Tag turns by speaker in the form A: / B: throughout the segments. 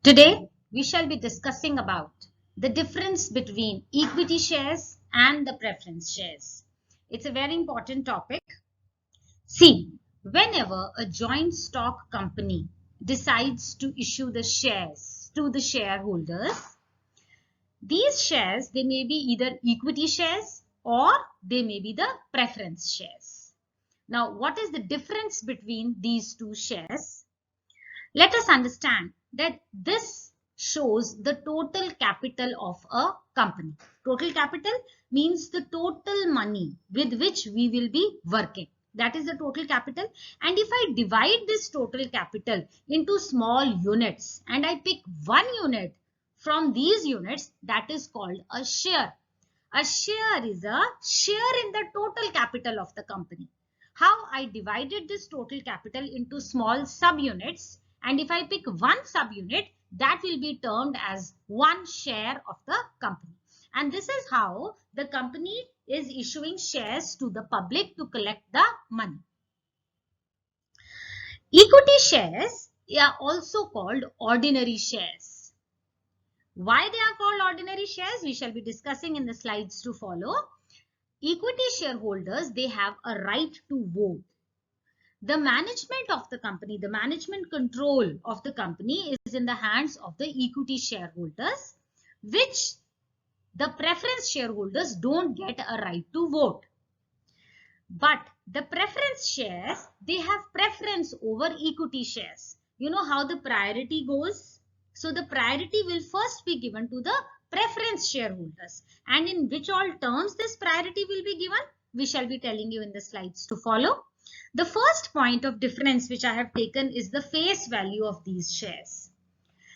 A: Today, we shall be discussing about the difference between equity shares and the preference shares. It's a very important topic. See, whenever a joint stock company decides to issue the shares to the shareholders, these shares, they may be either equity shares or they may be the preference shares. Now, what is the difference between these two shares? Let us understand that this shows the total capital of a company. Total capital means the total money with which we will be working. That is the total capital. And if I divide this total capital into small units and I pick one unit from these units, that is called a share. A share is a share in the total capital of the company. How I divided this total capital into small subunits, and if I pick one subunit, that will be termed as one share of the company. And this is how the company is issuing shares to the public to collect the money. Equity shares are also called ordinary shares. Why they are called ordinary shares, we shall be discussing in the slides to follow. Equity shareholders, they have a right to vote. The management of the company, the management control of the company is in the hands of the equity shareholders, which the preference shareholders don't get a right to vote. But the preference shares, they have preference over equity shares. You know how the priority goes? So the priority will first be given to the preference shareholders. And in which all terms this priority will be given, we shall be telling you in the slides to follow. The first point of difference which I have taken is the face value of these shares.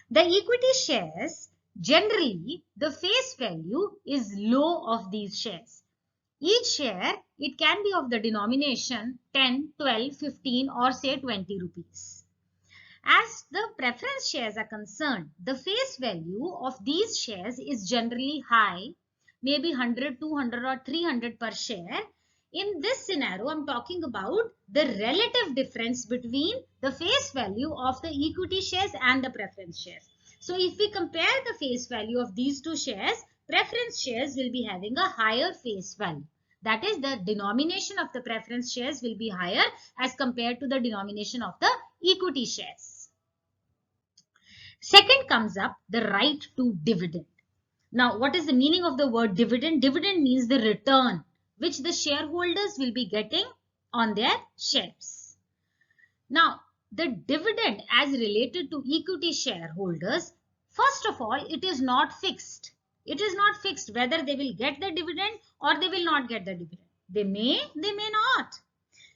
A: The equity shares, generally the face value is low of these shares. Each share, it can be of the denomination 10, 12, 15 or say 20 rupees. As the preference shares are concerned, the face value of these shares is generally high, maybe 100, 200 or 300 per share. In this scenario, I'm talking about the relative difference between the face value of the equity shares and the preference shares. So if we compare the face value of these two shares, preference shares will be having a higher face value. That is, the denomination of the preference shares will be higher as compared to the denomination of the equity shares. Second comes up the right to dividend. Now, what is the meaning of the word dividend? Dividend means the return which the shareholders will be getting on their shares. Now, the dividend as related to equity shareholders, first of all, it is not fixed. It is not fixed whether they will get the dividend or they will not get the dividend. They may not.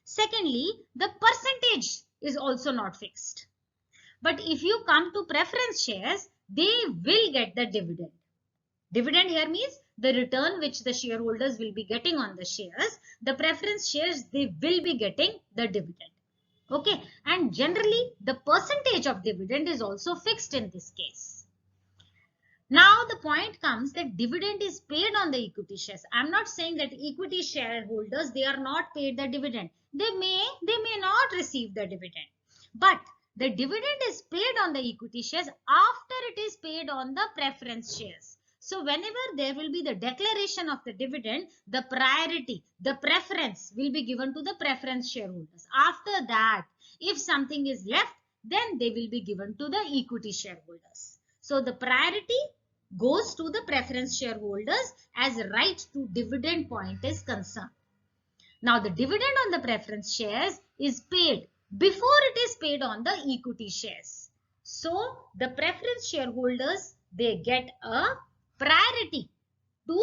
A: Secondly, the percentage is also not fixed. But if you come to preference shares, they will get the dividend. Dividend here means the return which the shareholders will be getting on the shares. The preference shares, they will be getting the dividend. Okay, and generally the percentage of dividend is also fixed in this case. Now the point comes that dividend is paid on the equity shares. I'm not saying that equity shareholders, they are not paid the dividend. They may not receive the dividend. But the dividend is paid on the equity shares after it is paid on the preference shares. So whenever there will be the declaration of the dividend, the priority, the preference will be given to the preference shareholders. After that, if something is left, then they will be given to the equity shareholders. So the priority goes to the preference shareholders as right to dividend point is concerned. Now the dividend on the preference shares is paid before it is paid on the equity shares. So the preference shareholders, they get a priority to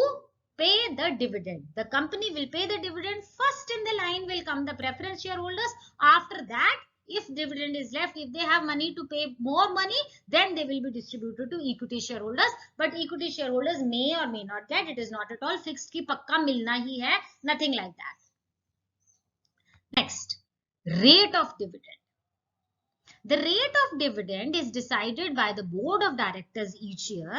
A: pay the dividend. The company will pay the dividend. First in the line will come the preference shareholders. After that, if dividend is left, if they have money to pay more money, then they will be distributed to equity shareholders. But equity shareholders may or may not get. It is not at all fixed ki pakka milna hi hai. Nothing like that. Next, rate of dividend. The rate of dividend is decided by the board of directors each year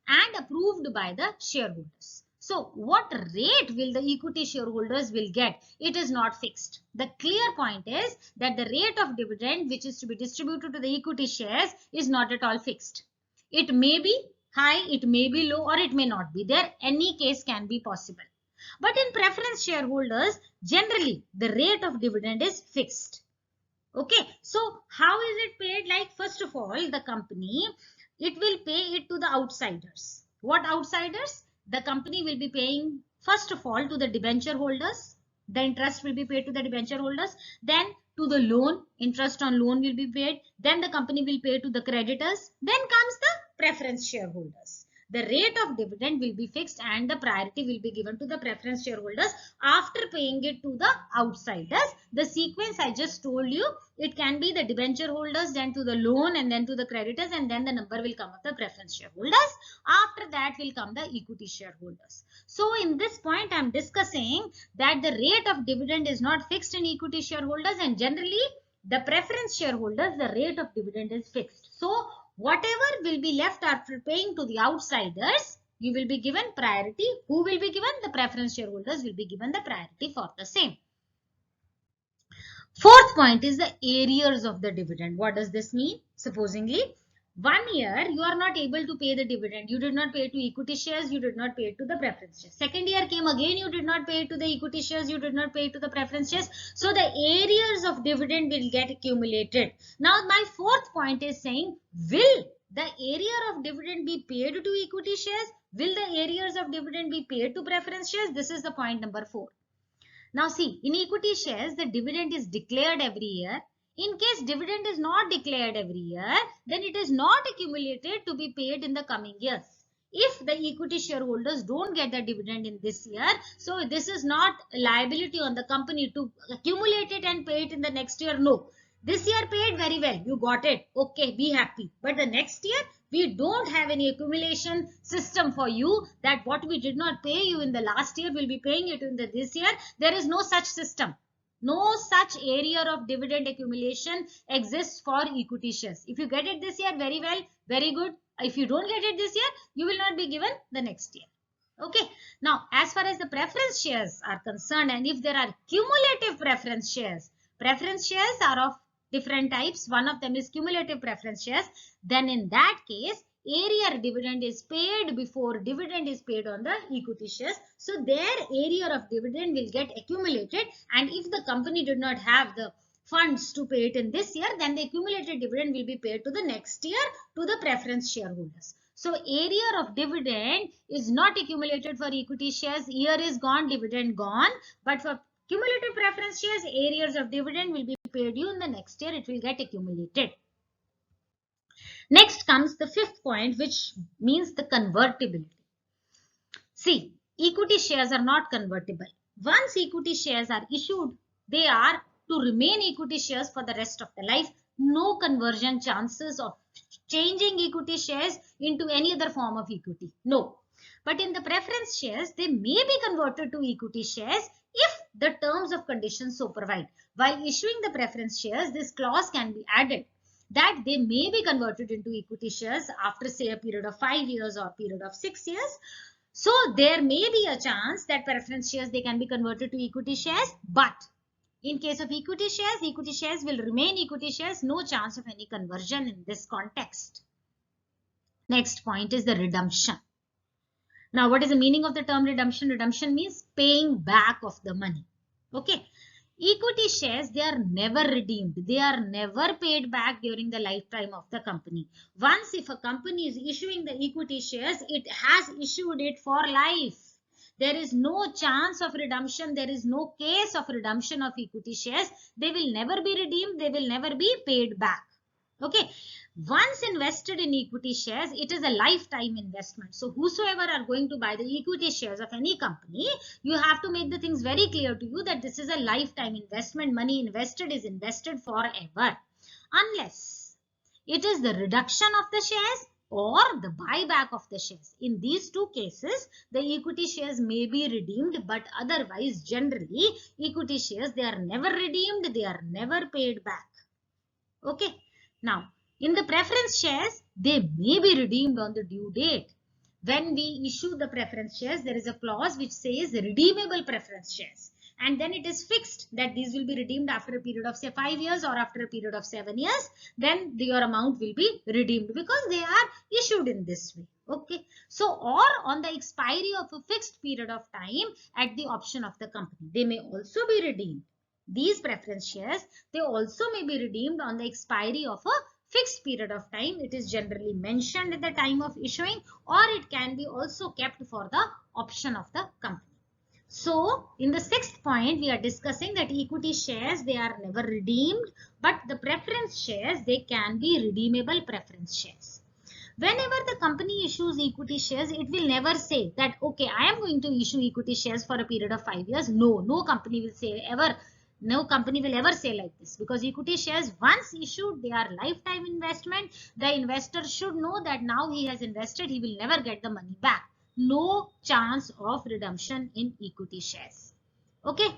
A: and approved by the shareholders. So what rate will the equity shareholders will get? It is not fixed. The clear point is that the rate of dividend which is to be distributed to the equity shares is not at all fixed. It may be high, it may be low, or it may not be there. Any case can be possible. But in preference shareholders, generally the rate of dividend is fixed. Okay, so how is it paid? Like, first of all, the company, it will pay it to the outsiders. What outsiders? The company will be paying, first of all, to the debenture holders. The interest will be paid to the debenture holders. Then to the loan, interest on loan will be paid. Then the company will pay to the creditors. Then comes the preference shareholders. The rate of dividend will be fixed and the priority will be given to the preference shareholders after paying it to the outsiders. The sequence I just told you, it can be the debenture holders, then to the loan, and then to the creditors, and then the number will come of the preference shareholders. After that will come the equity shareholders. So in this point I am discussing that the rate of dividend is not fixed in equity shareholders, and generally the preference shareholders, the rate of dividend is fixed. So whatever will be left after paying to the outsiders, you will be given priority. Who will be given? The preference shareholders will be given the priority for the same. Fourth point is the arrears of the dividend. What does this mean? Supposingly, 1 year you are not able to pay the dividend. You did not pay to equity shares. You did not pay it to the preference shares. Second year came again. You did not pay it to the equity shares. You did not pay it to the preference shares. So the arrears of dividend will get accumulated. Now my fourth point is saying, will the arrear of dividend be paid to equity shares? Will the arrears of dividend be paid to preference shares? This is the point number 4. Now see, in equity shares, the dividend is declared every year. In case dividend is not declared every year, then it is not accumulated to be paid in the coming years. If the equity shareholders don't get the dividend in this year, so this is not a liability on the company to accumulate it and pay it in the next year. No. This year paid, very well, you got it. Okay, be happy. But the next year, we don't have any accumulation system for you that what we did not pay you in the last year, we'll be paying it in this year. There is no such system. No such area of dividend accumulation exists for equity shares. If you get it this year, very well, very good. If you don't get it this year, you will not be given the next year. Okay. Now, as far as the preference shares are concerned, and if there are cumulative preference shares are of different types. One of them is cumulative preference shares. Then in that case, arrear dividend is paid before dividend is paid on the equity shares. So their arrear of dividend will get accumulated, and if the company did not have the funds to pay it in this year, then the accumulated dividend will be paid to the next year to the preference shareholders. So arrear of dividend is not accumulated for equity shares. Year is gone, dividend gone. But for cumulative preference shares, arrears of dividend will be paid you in the next year. It will get accumulated. Next comes the fifth point, which means the convertibility. See, equity shares are not convertible. Once equity shares are issued, they are to remain equity shares for the rest of the life. No conversion chances of changing equity shares into any other form of equity. No. But in the preference shares, they may be converted to equity shares if the terms of conditions so provide. While issuing the preference shares, this clause can be added that they may be converted into equity shares after, say, a period of 5 years or a period of 6 years. So there may be a chance that preference shares, they can be converted to equity shares, but in case of equity shares will remain equity shares. No chance of any conversion in this context. Next point is the redemption. Now, what is the meaning of the term redemption? Redemption means paying back of the money. Okay. Equity shares, they are never redeemed. They are never paid back during the lifetime of the company. Once if a company is issuing the equity shares, it has issued it for life. There is no chance of redemption. There is no case of redemption of equity shares. They will never be redeemed. They will never be paid back. Okay. Once invested in equity shares, it is a lifetime investment. So whosoever are going to buy the equity shares of any company, you have to make the things very clear to you that this is a lifetime investment. Money invested is invested forever. Unless it is the reduction of the shares or the buyback of the shares. In these two cases, the equity shares may be redeemed, but otherwise, generally, equity shares, they are never redeemed. They are never paid back. Okay. Now, in the preference shares, they may be redeemed on the due date. When we issue the preference shares, there is a clause which says redeemable preference shares. and then it is fixed that these will be redeemed after a period of say 5 years or after a period of 7 years, then your amount will be redeemed because they are issued in this way. Okay, so or on the expiry of a fixed period of time at the option of the company, they may also be redeemed. These preference shares, they also may be redeemed on the expiry of a fixed period of time. It is generally mentioned at the time of issuing, or it can be also kept for the option of the company. So in the sixth point, we are discussing that equity shares, they are never redeemed, but the preference shares, they can be redeemable preference shares. Whenever the company issues equity shares, it will never say that, okay, I am going to issue equity shares for a period of 5 years. No company will say ever. No company will ever say like this, because equity shares once issued, they are lifetime investment. The investor should know that now he has invested, he will never get the money back. No chance of redemption in equity shares. Okay.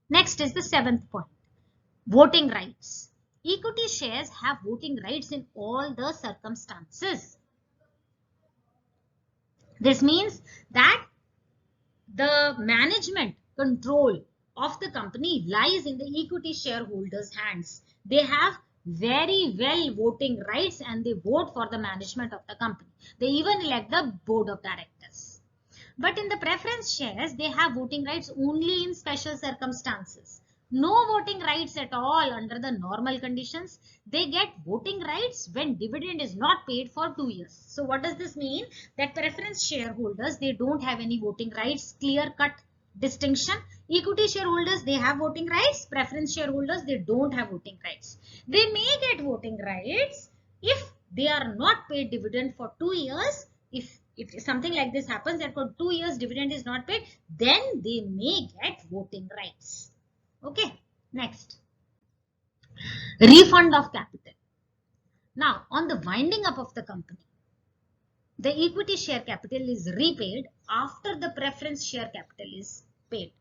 A: Next is the seventh point. Voting rights. Equity shares have voting rights in all the circumstances. This means that the management control of the company lies in the equity shareholders' hands. They have very well voting rights and they vote for the management of the company. They even elect the board of directors. But in the preference shares, they have voting rights only in special circumstances. No voting rights at all under the normal conditions. They get voting rights when dividend is not paid for 2 years. So what does this mean? That preference shareholders, they don't have any voting rights. Clear cut distinction. Equity shareholders, they have voting rights. Preference shareholders, they don't have voting rights. They may get voting rights if they are not paid dividend for 2 years. If something like this happens, that for 2 years dividend is not paid, then they may get voting rights. Okay, next. Refund of capital. Now, on the winding up of the company, the equity share capital is repaid after the preference share capital is paid.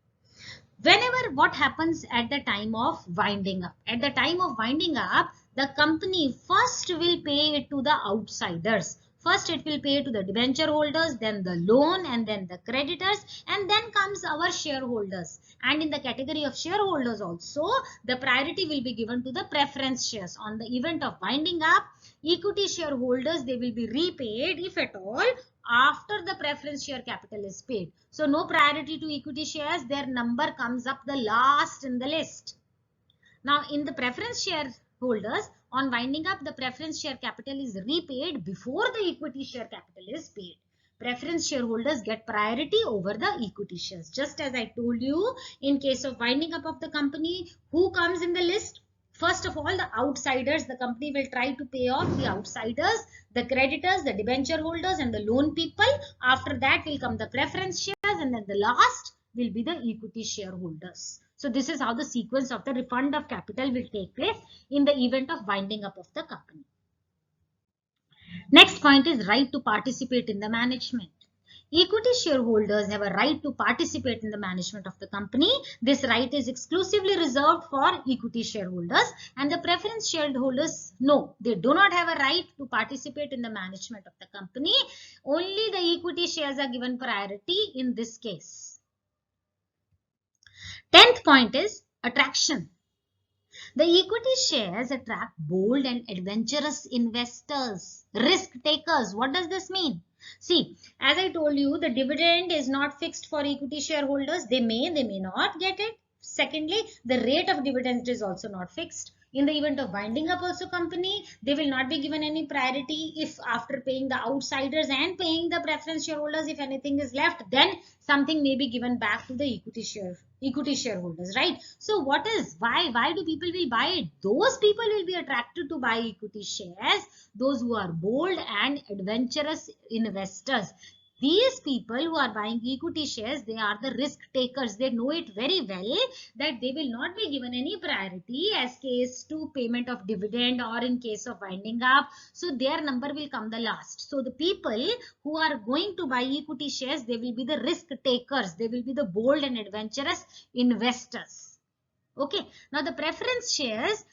A: Whenever what happens at the time of winding up? At the time of winding up, the company first will pay it to the outsiders. First it will pay to the debenture holders, then the loan, and then the creditors, and then comes our shareholders. And in the category of shareholders also, the priority will be given to the preference shares. On the event of winding up, equity shareholders, they will be repaid, if at all, after the preference share capital is paid. So no priority to equity shares, their number comes up the last in the list. Now in the preference shareholders, on winding up, the preference share capital is repaid before the equity share capital is paid. Preference shareholders get priority over the equity shares. Just as I told you, in case of winding up of the company, who comes in the list? First of all, the outsiders. The company will try to pay off the outsiders, the creditors, the debenture holders, and the loan people. After that will come the preference shares, and then the last will be the equity shareholders. So this is how the sequence of the refund of capital will take place in the event of winding up of the company. Next point is right to participate in the management. Equity shareholders have a right to participate in the management of the company. This right is exclusively reserved for equity shareholders, and the preference shareholders, no, they do not have a right to participate in the management of the company. Only the equity shares are given priority in this case. 10th point is attraction. The equity shares attract bold and adventurous investors, risk takers. What does this mean? See, as I told you, the dividend is not fixed for equity shareholders. They may not get it. Secondly, the rate of dividends is also not fixed. In the event of winding up also company, they will not be given any priority. If after paying the outsiders and paying the preference shareholders, if anything is left, then something may be given back to the equity shareholders, right? So why do people will buy it? Those people will be attracted to buy equity shares, those who are bold and adventurous investors. These people who are buying equity shares, they are the risk takers. They know it very well that they will not be given any priority as case to payment of dividend or in case of winding up. So their number will come the last. So the people who are going to buy equity shares, they will be the risk takers. They will be the bold and adventurous investors. Okay. Now the preference shares,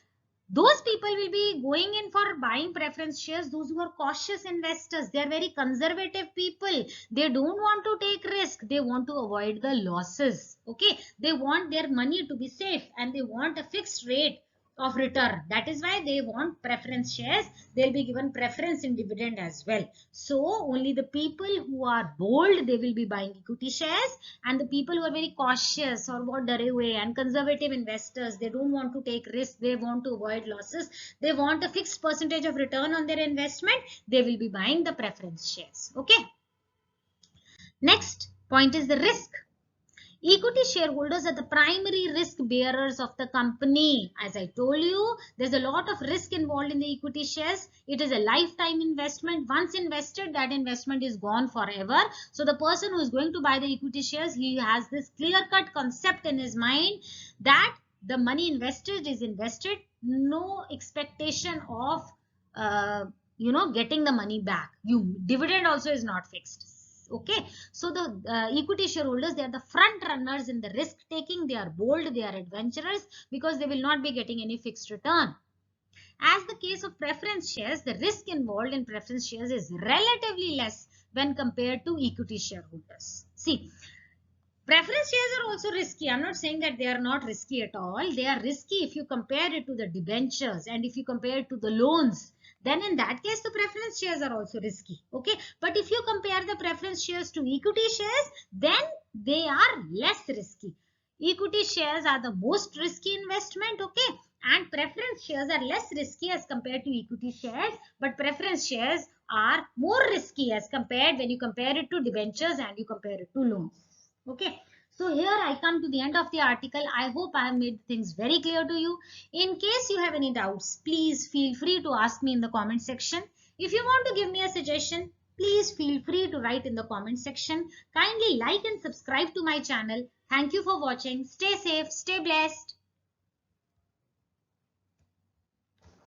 A: Those people will be going in for buying preference shares, those who are cautious investors. They are very conservative people. They don't want to take risk. They want to avoid the losses. Okay. They want their money to be safe and they want a fixed rate of return. That is why they want preference shares. They'll be given preference in dividend as well. So only the people who are bold, they will be buying equity shares, and the people who are very cautious or what dare away and conservative investors, they don't want to take risk, they want to avoid losses, they want a fixed percentage of return on their investment, they will be buying the preference shares. Okay. Next point is the risk. Equity shareholders are the primary risk bearers of the company. As I told you, there's a lot of risk involved in the equity shares. It is a lifetime investment. Once invested, that investment is gone forever. So the person who is going to buy the equity shares, he has this clear-cut concept in his mind that the money invested is invested. No expectation of, getting the money back. Dividend also is not fixed. Okay. So the equity shareholders, they are the front runners in the risk taking. They are bold, they are adventurous because they will not be getting any fixed return. As the case of preference shares, the risk involved in preference shares is relatively less when compared to equity shareholders. See, preference shares are also risky. I'm not saying that they are not risky at all. They are risky if you compare it to the debentures and if you compare it to the loans. Then in that case, the preference shares are also risky. Okay. But if you compare the preference shares to equity shares, then they are less risky. Equity shares are the most risky investment. Okay. And preference shares are less risky as compared to equity shares. But preference shares are more risky as compared when you compare it to debentures and you compare it to loans. Okay. So here I come to the end of the article. I hope I have made things very clear to you. In case you have any doubts, please feel free to ask me in the comment section. If you want to give me a suggestion, please feel free to write in the comment section. Kindly like and subscribe to my channel. Thank you for watching. Stay safe, stay blessed.